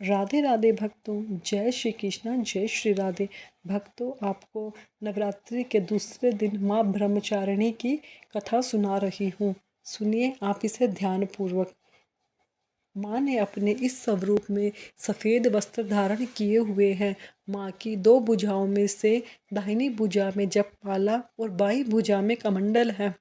राधे राधे भक्तों, जय श्री कृष्णा, जय श्री राधे। भक्तों, आपको नवरात्रि के दूसरे दिन माँ ब्रह्मचारिणी की कथा सुना रही हूँ। सुनिए आप इसे ध्यान पूर्वक। माँ ने अपने इस स्वरूप में सफ़ेद वस्त्र धारण किए हुए हैं। माँ की दो भुजाओं में से दाहिनी भुजा में जपमाला और बाईं भुजा में कमंडल है।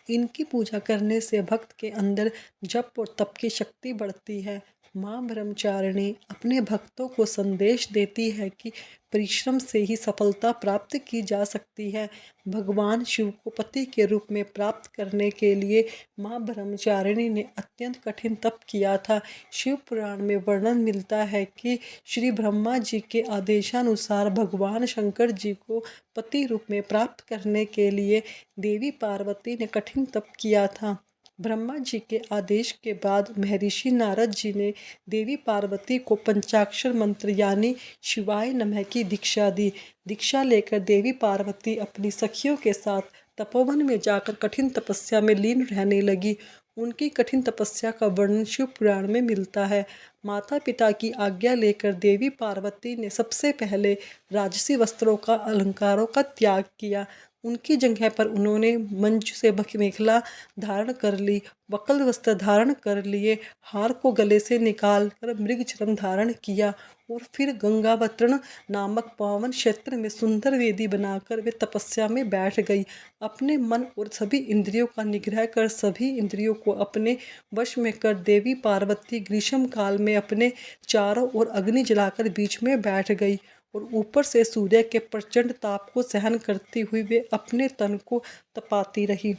इनकी पूजा करने से भक्त के अंदर जप और तप की शक्ति बढ़ती है। माँ ब्रह्मचारिणी अपने भक्तों को संदेश देती है कि परिश्रम से ही सफलता प्राप्त की जा सकती है। भगवान शिव को पति के रूप में प्राप्त करने के लिए माँ ब्रह्मचारिणी ने अत्यंत कठिन तप किया था। शिव पुराण में वर्णन मिलता है कि श्री ब्रह्मा जी के आदेशानुसार भगवान शंकर जी को पति रूप में प्राप्त करने के लिए देवी पार्वती ने कठिन तप किया था। ब्रह्मा जी के आदेश के बाद महर्षि नारद जी ने देवी पार्वती को पंचाक्षर मंत्र यानी शिवाय नमः की दीक्षा दी। दीक्षा लेकर देवी पार्वती अपनी सखियों के साथ तपोवन में जाकर कठिन तपस्या में लीन रहने लगी। उनकी कठिन तपस्या का वर्णन शिव पुराण में मिलता है। माता पिता की आज्ञा लेकर देवी पार्वती ने सबसे पहले राजसी वस्त्रों का अलंकारों का त्याग किया। उनकी जगह पर उन्होंने मंजू से मेखला धारण कर ली, वक्र वस्त्र धारण कर लिए, हार को गले से निकाल कर मृग चर्म धारण किया और फिर गंगावतरण नामक पावन क्षेत्र में सुंदर वेदी बनाकर वे तपस्या में बैठ गई। अपने मन और सभी इंद्रियों का निग्रह कर सभी इंद्रियों को अपने वश में कर देवी पार्वती ग्रीष्म काल में अपने चारों ओर अग्नि जलाकर बीच में बैठ गई और ऊपर से सूर्य के प्रचंड ताप को सहन करती हुई वे अपने तन को तपाती रही।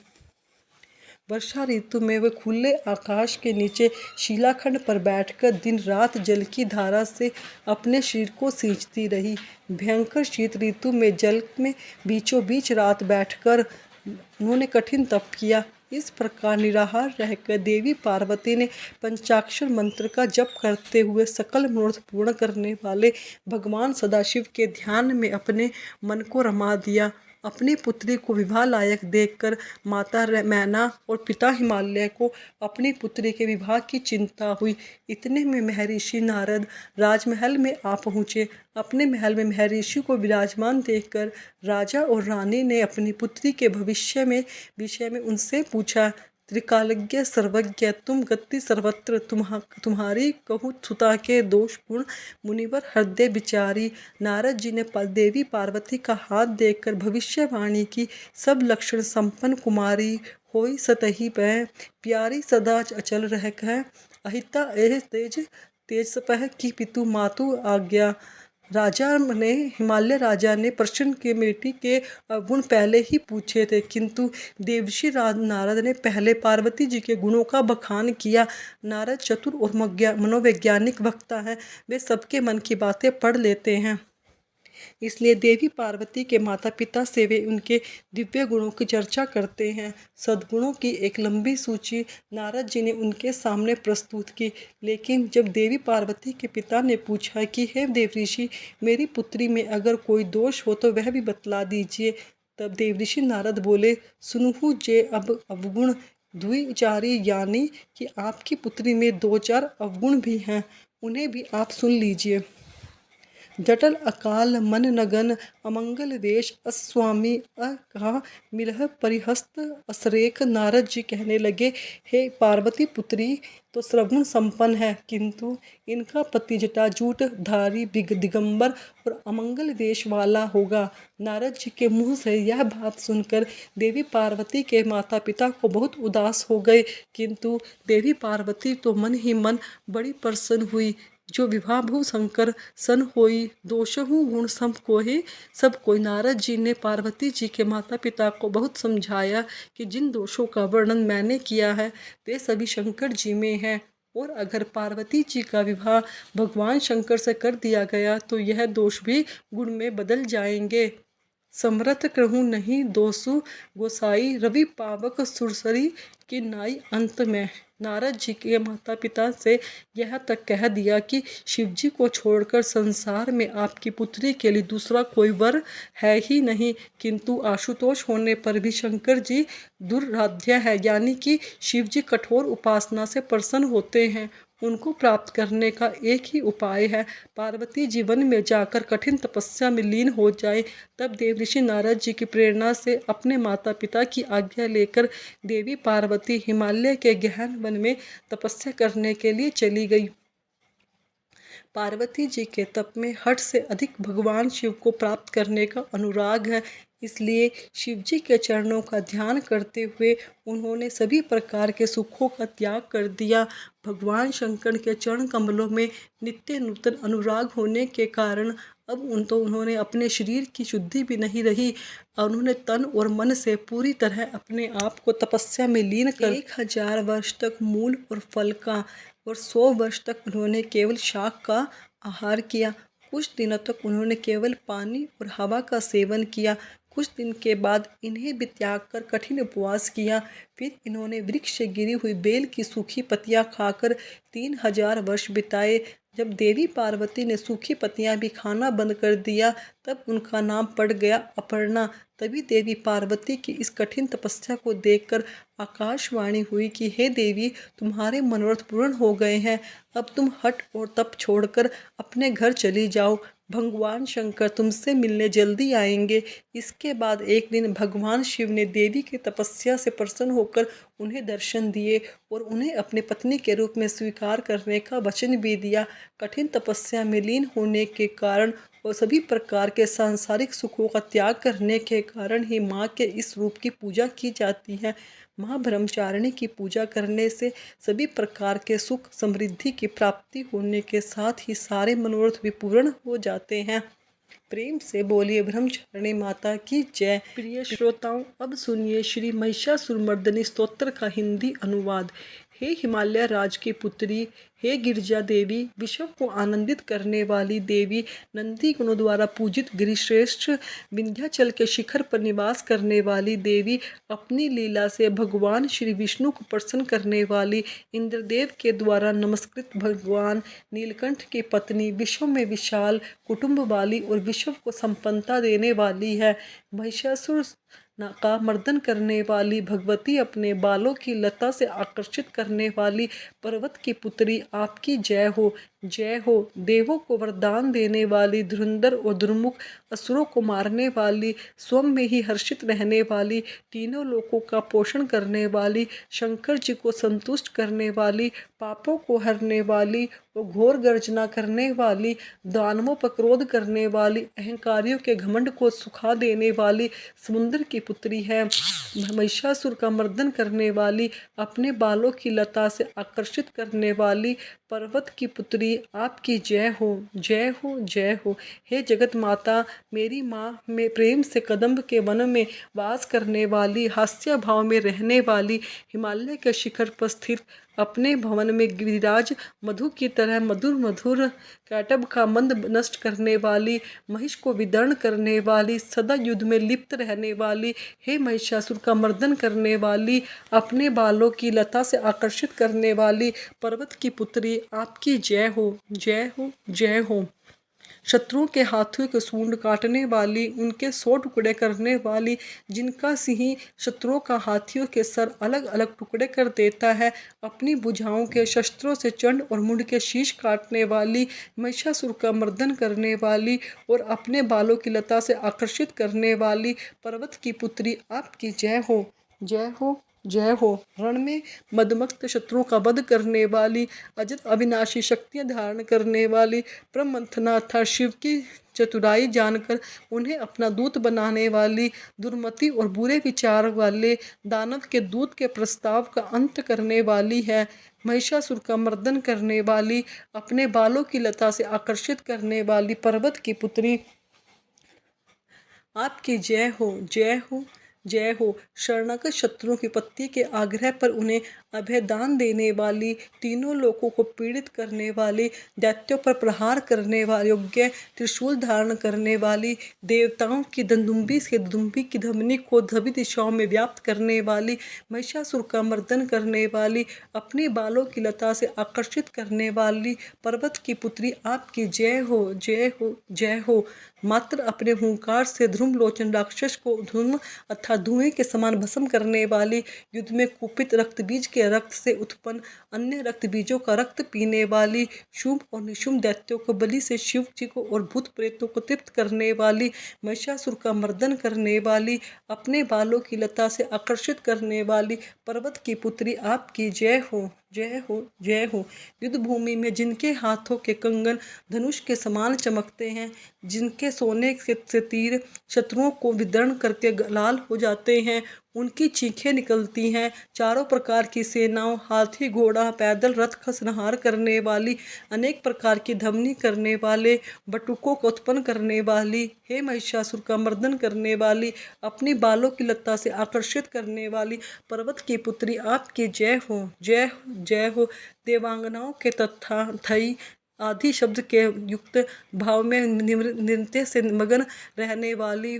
वर्षा ऋतु में वे खुले आकाश के नीचे शिलाखंड पर बैठकर दिन रात जल की धारा से अपने शरीर को सींचती रही। भयंकर शीत ऋतु में जल में बीचों बीच रात बैठकर उन्होंने कठिन तप किया। इस प्रकार निराहार रहकर देवी पार्वती ने पंचाक्षर मंत्र का जप करते हुए सकल मनोरथ पूर्ण करने वाले भगवान सदाशिव के ध्यान में अपने मन को रमा दिया। अपनी पुत्री को विवाह लायक देखकर माता मैना और पिता हिमालय को अपनी पुत्री के विवाह की चिंता हुई। इतने में महर्षि नारद राजमहल में आ पहुँचे। अपने महल में महर्षि को विराजमान देखकर राजा और रानी ने अपनी पुत्री के भविष्य में विषय में उनसे पूछा। त्रिकालज्ञ सर्वज्ञ तुम गति सर्वत्र, तुम्हारी कहूँ सुता के दोष गुण मुनिवर हृदय विचारी। नारद जी ने देवी पार्वती का हाथ देखकर भविष्यवाणी की। सब लक्षण संपन्न कुमारी होई सतही पै, प्यारी सदा अचल रह कह, अहिता एह तेज तेज सपह की पितु मातु आज्ञा। हिमालय राजा ने प्रश्न के बेटी के गुण पहले ही पूछे थे, किंतु देवर्षि नारद ने पहले पार्वती जी के गुणों का बखान किया। नारद चतुर और मनोवैज्ञानिक वक्ता हैं। वे सबके मन की बातें पढ़ लेते हैं। इसलिए देवी पार्वती के माता पिता से वे उनके दिव्य गुणों की चर्चा करते हैं। सद्गुणों की एक लंबी सूची नारद जी ने उनके सामने प्रस्तुत की। लेकिन जब देवी पार्वती के पिता ने पूछा कि हे देवऋषि, मेरी पुत्री में अगर कोई दोष हो तो वह भी बतला दीजिए, तब देवऋषि नारद बोले, सुनहु जे अब अवगुण द्विचारी, यानी कि आपकी पुत्री में 2-4 अवगुण भी हैं, उन्हें भी आप सुन लीजिए। जटल अकाल मन नगन अमंगल वेश अस्वामी कहा मिलह परिहस्त असरेख। नारद जी कहने लगे, हे पार्वती पुत्री तो श्रवण संपन्न है, किंतु इनका पति जटाजूट धारी दिगंबर और अमंगल वेश वाला होगा। नारद जी के मुंह से यह बात सुनकर देवी पार्वती के माता पिता को बहुत उदास हो गए, किंतु देवी पार्वती तो मन ही मन बड़ी प्रसन्न हुई। जो विवाह भू शंकर सन होई, दोषहु गुण सब कोई। नारद जी ने पार्वती जी के माता पिता को बहुत समझाया कि जिन दोषों का वर्णन मैंने किया है वे सभी शंकर जी में हैं, और अगर पार्वती जी का विवाह भगवान शंकर से कर दिया गया तो यह दोष भी गुण में बदल जाएंगे। समरथ कहूँ नहीं दोषु गोसाई, रवि पावक सुरसरी की नाई अंत में। नारद जी के माता पिता से यह तक कह दिया कि शिवजी को छोड़कर संसार में आपकी पुत्री के लिए दूसरा कोई वर है ही नहीं, किंतु आशुतोष होने पर भी शंकर जी दुराराध्य है, यानी कि शिवजी कठोर उपासना से प्रसन्न होते हैं उनको प्राप्त करने का एक ही उपाय है, पार्वती जी वन में जाकर कठिन तपस्या में लीन हो जाए। तब देवऋषि नारद जी की प्रेरणा से अपने माता पिता की आज्ञा लेकर देवी पार्वती हिमालय के गहन वन में तपस्या करने के लिए चली गई। पार्वती जी के तप में हठ से अधिक भगवान शिव को प्राप्त करने का अनुराग है, इसलिए शिव जी के चरणों का ध्यान करते हुए उन्होंने सभी प्रकार के सुखों का त्याग कर दिया। भगवान शंकर के चरण कमलों में नित्य नूतन अनुराग होने के कारण अब उन्होंने अपने शरीर की शुद्धि भी नहीं रही और उन्होंने तन और मन से पूरी तरह अपने आप को तपस्या में लीन कर 1000 वर्ष तक मूल और फल का और 100 वर्ष तक उन्होंने केवल शाक का आहार किया। कुछ दिनों तक उन्होंने केवल पानी और हवा का सेवन किया। कुछ दिन के बाद इन्हें भी त्याग कर कठिन उपवास किया। फिर इन्होंने वृक्ष से गिरी हुई बेल की सूखी पत्तियां खाकर 3000 वर्ष बिताए। जब देवी पार्वती ने सूखी पत्तियां भी खाना बंद कर दिया तब उनका नाम पड़ गया अपर्णा। तभी देवी पार्वती की इस कठिन तपस्या को देखकर आकाशवाणी हुई कि हे देवी, तुम्हारे मनोरथ पूर्ण हो गए हैं, अब तुम हठ और तप छोड़कर अपने घर चली जाओ, भगवान शंकर तुमसे मिलने जल्दी आएंगे। इसके बाद एक दिन भगवान शिव ने देवी की तपस्या से प्रसन्न होकर उन्हें दर्शन दिए और उन्हें अपनी पत्नी के रूप में स्वीकार करने का वचन भी दिया। कठिन तपस्या में लीन होने के कारण और सभी प्रकार के सांसारिक सुखों का त्याग करने के कारण ही माँ के इस रूप की पूजा की जाती है। माँ ब्रह्मचारिणी की पूजा करने से सभी प्रकार के सुख समृद्धि की प्राप्ति होने के साथ ही सारे मनोरथ भी पूर्ण हो जाते हैं। प्रेम से बोलिए ब्रह्मचारिणी माता की जय। प्रिय श्रोताओं, अब सुनिए श्री महिषासुरमर्दिनी स्तोत्र का हिंदी अनुवाद। हे हिमालय राज की पुत्री, हे गिरिजा देवी, विश्व को आनंदित करने वाली देवी, नंदी गुणों द्वारा पूजित गिरिश्रेष्ठ, विंध्याचल के शिखर पर निवास करने वाली देवी, अपनी लीला से भगवान श्री विष्णु को प्रसन्न करने वाली, इंद्रदेव के द्वारा नमस्कृत भगवान नीलकंठ की पत्नी, विश्व में विशाल कुटुंब वाली और विश्व को संपन्नता देने वाली है। महिषासुर का मर्दन करने वाली भगवती, अपने बालों की लता से आकर्षित करने वाली पर्वत की पुत्री, आपकी जय हो, जय हो। देवों को वरदान देने वाली, धुरंधर और दुर्मुख असुरों को मारने वाली, स्वयं में ही हर्षित रहने वाली, तीनों लोकों का पोषण करने वाली, शंकर जी को संतुष्ट करने वाली, पापों को हरने वाली और घोर गर्जना करने वाली, दानवों पर क्रोध करने वाली, अहंकारियों के घमंड को सुखा देने वाली समुद्र की पुत्री है। महिषासुर का मर्दन करने वाली, अपने बालों की लता से आकर्षित करने वाली पर्वत की पुत्री, आपकी जय हो, जय हो, जय हो। हे जगत माता, मेरी माँ में प्रेम से कदम्ब के वन में वास करने वाली, हास्य भाव में रहने वाली, हिमालय के शिखर पर स्थित अपने भवन में गिरिराज मधु की तरह मधुर मधुर कैटब का मंद नष्ट करने वाली, महिष को विदर्ण करने वाली, सदा युद्ध में लिप्त रहने वाली, हे महिषासुर का मर्दन करने वाली, अपने बालों की लता से आकर्षित करने वाली पर्वत की पुत्री, आपकी जय हो, जय हो, जय हो। शत्रुओं के हाथों के सूंड काटने वाली, उनके 100 टुकड़े करने वाली, जिनका सिंह शत्रुओं का हाथियों के सर अलग अलग टुकड़े कर देता है, अपनी भुजाओं के शस्त्रों से चंड और मुंड के शीश काटने वाली, महिषासुर का मर्दन करने वाली और अपने बालों की लता से आकर्षित करने वाली पर्वत की पुत्री, आपकी जय हो, जय हो, जय हो। रण में मदमस्त शत्रुओं का वध करने वाली, अजत अविनाशी शक्तियां धारण करने वाली, ब्रह्मंथना अर्थात शिव की चतुराई जानकर उन्हें अपना दूत बनाने वाली, दुर्मति और बुरे विचार वाले दानव के दूत के प्रस्ताव का अंत करने वाली है। महिषासुर का मर्दन करने वाली, अपने बालों की लता से आकर्षित करने वाली पर्वत की पुत्री, आपकी जय हो, जय हो, जय हो। शरणागत शत्रुओं की पत्नी के आग्रह पर उन्हें अभयदान देने वाली, तीनों लोकों को पीड़ित करने वाली, दैत्यों पर प्रहार करने वाली, योग्य त्रिशूल धारण करने वाली, देवताओं की दंदुम्बी से दुम्बी की धमनी को सभी दिशाओं में व्याप्त करने वाली, महिषासुर का मर्दन करने वाली, अपने बालों की लता से आकर्षित करने वाली पर्वत की पुत्री, आपकी जय हो, जय हो, जय हो। मात्र अपने हुंकार से ध्रुव लोचन राक्षस को ध्रुव अर्थात तथा धुएं के समान भस्म करने वाली, युद्ध में कुपित रक्त बीज के रक्त से उत्पन्न अन्य रक्त बीजों का रक्त पीने वाली, शुभ और निशुभ दैत्यों को बलि से शिव जी को और भूत प्रेतों को तृप्त करने वाली, महिषासुर का मर्दन करने वाली, अपने बालों की लता से आकर्षित करने वाली पर्वत की पुत्री आपकी जय हो, जय हो, जय हो। युद्ध भूमि में जिनके हाथों के कंगन धनुष के समान चमकते हैं, जिनके सोने से तीर शत्रुओं को विदर्ण करके लाल हो जाते हैं, उनकी चीखें निकलती हैं। चारों प्रकार की सेनाओं, हाथी, घोड़ा, पैदल, रथ का संहार करने वाली, अनेक प्रकार की धमनी करने वाले, बटुकों को उत्पन्न करने वाली, हे महिषासुर का मर्दन करने वाली, अपनी बालों की लता से आकर्षित करने वाली पर्वत की पुत्री आपकी जय हो, जय हो, जय हो। देवांगनाओं के तथा थई आदि शब्द के युक्त भाव में नृत्य से मगन रहने वाली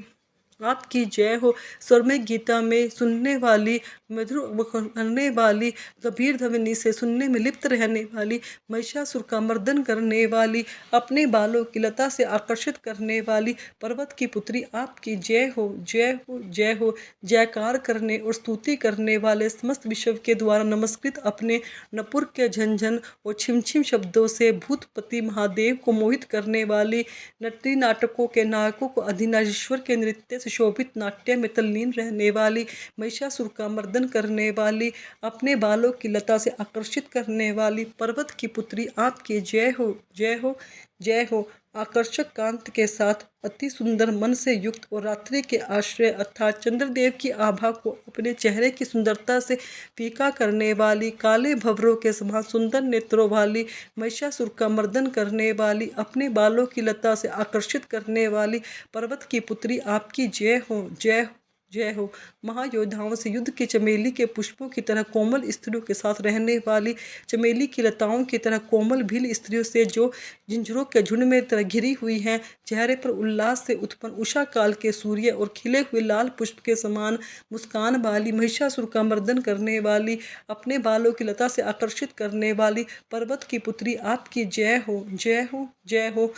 आपकी जय हो। स्वर्णमय गीता में सुनने वाली, मधुर करने वाली, गंभीर ध्वनि से सुनने में लिप्त रहने वाली, महिषासुर का मर्दन करने वाली, अपने बालों की लता से आकर्षित करने वाली पर्वत की पुत्री आपकी जय हो, जय हो, जय हो। जयकार करने और स्तुति करने वाले समस्त विश्व के द्वारा नमस्कृत अपने नपुर के झंझन और छिमछिम शब्दों से भूतपति महादेव को मोहित करने वाली, नृत्य नाटकों के नायकों को अधिनारीश्वर के नृत्य से शोभित नाट्य में तल्लीन रहने वाली, महिषासुर का मर्दन करने वाली, अपने बालों की लता से आकर्षित करने वाली पर्वत की पुत्री आपकी जय हो, जय हो, जय हो। आकर्षक कांत के साथ अति सुंदर मन से युक्त और रात्रि के आश्रय अर्थात चंद्रदेव की आभा को अपने चेहरे की सुंदरता से फीका करने वाली, काले भंवरों के समान सुंदर नेत्रों वाली, महिषासुर का मर्दन करने वाली, अपने बालों की लता से आकर्षित करने वाली पर्वत की पुत्री आपकी जय हो, जय हो, जय हो। महायोद्धाओं से युद्ध के चमेली के पुष्पों की तरह कोमल स्त्रियों के साथ रहने वाली, चमेली की लताओं की तरह कोमल भील स्त्रियों से जो झिंझुरों के झुंड में तरह घिरी हुई हैं, चेहरे पर उल्लास से उत्पन्न उषा काल के सूर्य और खिले हुए लाल पुष्प के समान मुस्कान वाली, महिषासुर का मर्दन करने वाली, अपने बालों की लता से आकर्षित करने वाली पर्वत की पुत्री आपकी जय हो, जय हो, जय हो।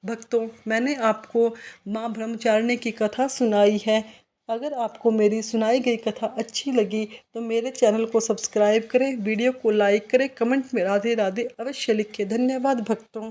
भक्तों, मैंने आपको माँ ब्रह्मचारिणी की कथा सुनाई है। अगर आपको मेरी सुनाई गई कथा अच्छी लगी तो मेरे चैनल को सब्सक्राइब करें, वीडियो को लाइक करें, कमेंट में राधे राधे अवश्य लिखें। धन्यवाद भक्तों।